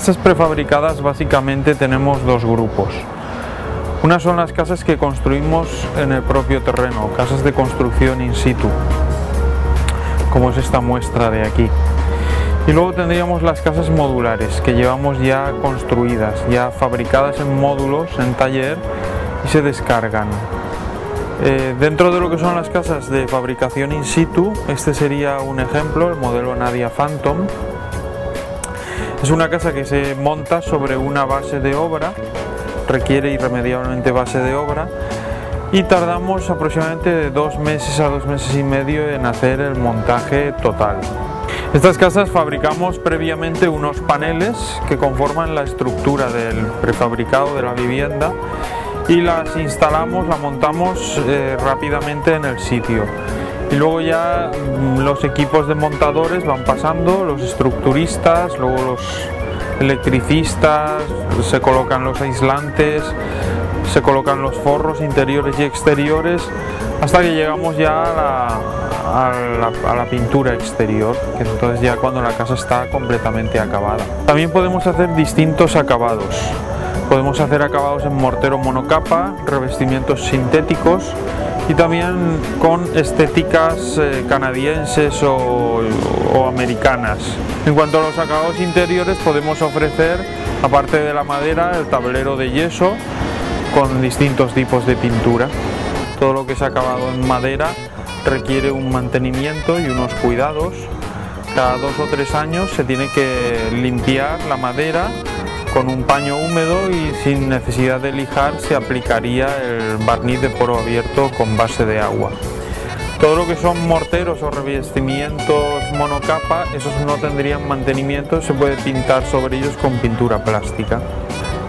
Casas prefabricadas básicamente tenemos dos grupos. Una son las casas que construimos en el propio terreno, casas de construcción in situ, como es esta muestra de aquí. Y luego tendríamos las casas modulares, que llevamos ya construidas, ya fabricadas en módulos, en taller, y se descargan. Dentro de lo que son las casas de fabricación in situ, este sería un ejemplo, el modelo Nadia Phantom. Es una casa que se monta sobre una base de obra, requiere irremediablemente base de obra, y tardamos aproximadamente de 2 meses a 2 meses y medio en hacer el montaje total. Estas casas fabricamos previamente unos paneles que conforman la estructura del prefabricado de la vivienda y las instalamos, la montamos rápidamente en el sitio. Y luego ya los equipos de montadores van pasando, los estructuristas, luego los electricistas, se colocan los aislantes, se colocan los forros interiores y exteriores, hasta que llegamos ya a la pintura exterior, que entonces ya cuando la casa está completamente acabada. También podemos hacer distintos acabados. Podemos hacer acabados en mortero monocapa, revestimientos sintéticos y también con estéticas canadienses o americanas. En cuanto a los acabados interiores, podemos ofrecer, aparte de la madera, el tablero de yeso con distintos tipos de pintura. Todo lo que es acabado en madera requiere un mantenimiento y unos cuidados. Cada 2 o 3 años se tiene que limpiar la madera con un paño húmedo y sin necesidad de lijar se aplicaría el barniz de poro abierto con base de agua. Todo lo que son morteros o revestimientos monocapa, esos no tendrían mantenimiento, se puede pintar sobre ellos con pintura plástica.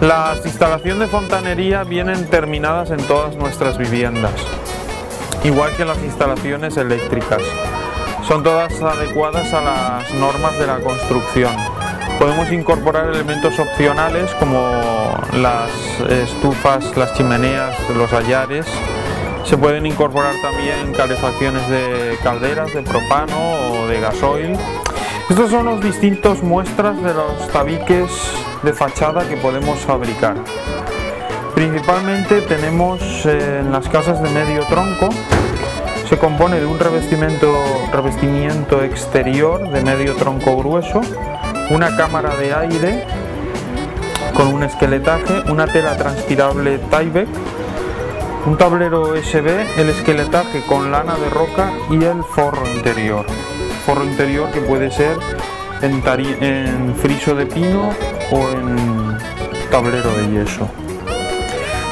Las instalaciones de fontanería vienen terminadas en todas nuestras viviendas, igual que las instalaciones eléctricas. Son todas adecuadas a las normas de la construcción. Podemos incorporar elementos opcionales como las estufas, las chimeneas, los hallares. Se pueden incorporar también calefacciones de calderas de propano o de gasoil. Estos son los distintos muestras de los tabiques de fachada que podemos fabricar. Principalmente tenemos en las casas de medio tronco, se compone de un revestimiento exterior de medio tronco grueso, una cámara de aire con un esqueletaje, una tela transpirable Tyvek, un tablero USB, el esqueletaje con lana de roca y el forro interior. Forro interior que puede ser en friso de pino o en tablero de yeso.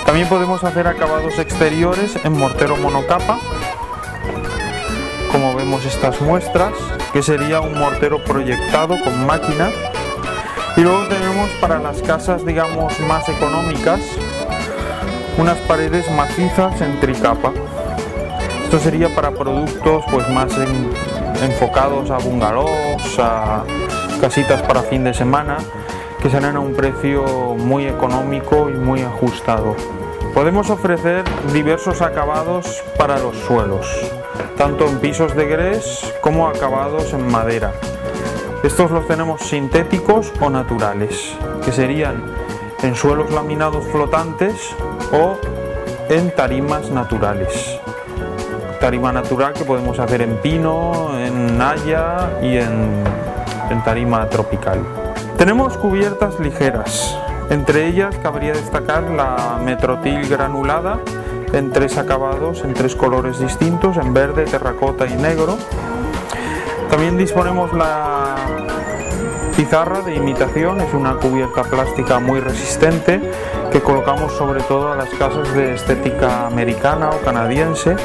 También podemos hacer acabados exteriores en mortero monocapa, como vemos estas muestras, que sería un mortero proyectado con máquina. Y luego tenemos para las casas, digamos, más económicas, unas paredes macizas en tricapa. Esto sería para productos pues más enfocados a bungalows, a casitas para fin de semana, que serán a un precio muy económico y muy ajustado. Podemos ofrecer diversos acabados para los suelos, tanto en pisos de grés como acabados en madera. Estos los tenemos sintéticos o naturales, que serían en suelos laminados flotantes o en tarimas naturales. Tarima natural que podemos hacer en pino, en haya y en tarima tropical. Tenemos cubiertas ligeras, entre ellas cabría destacar la Metrotil granulada en 3 acabados, en 3 colores distintos, en verde, terracota y negro. También disponemos la pizarra de imitación, es una cubierta plástica muy resistente que colocamos sobre todo a las casas de estética americana o canadiense.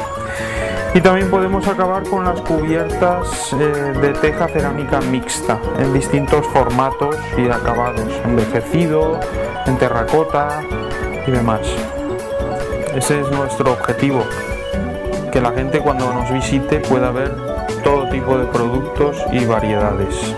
Y también podemos acabar con las cubiertas de teja cerámica mixta en distintos formatos y acabados, envejecido, en terracota y demás. Ese es nuestro objetivo, que la gente cuando nos visite pueda ver todo tipo de productos y variedades.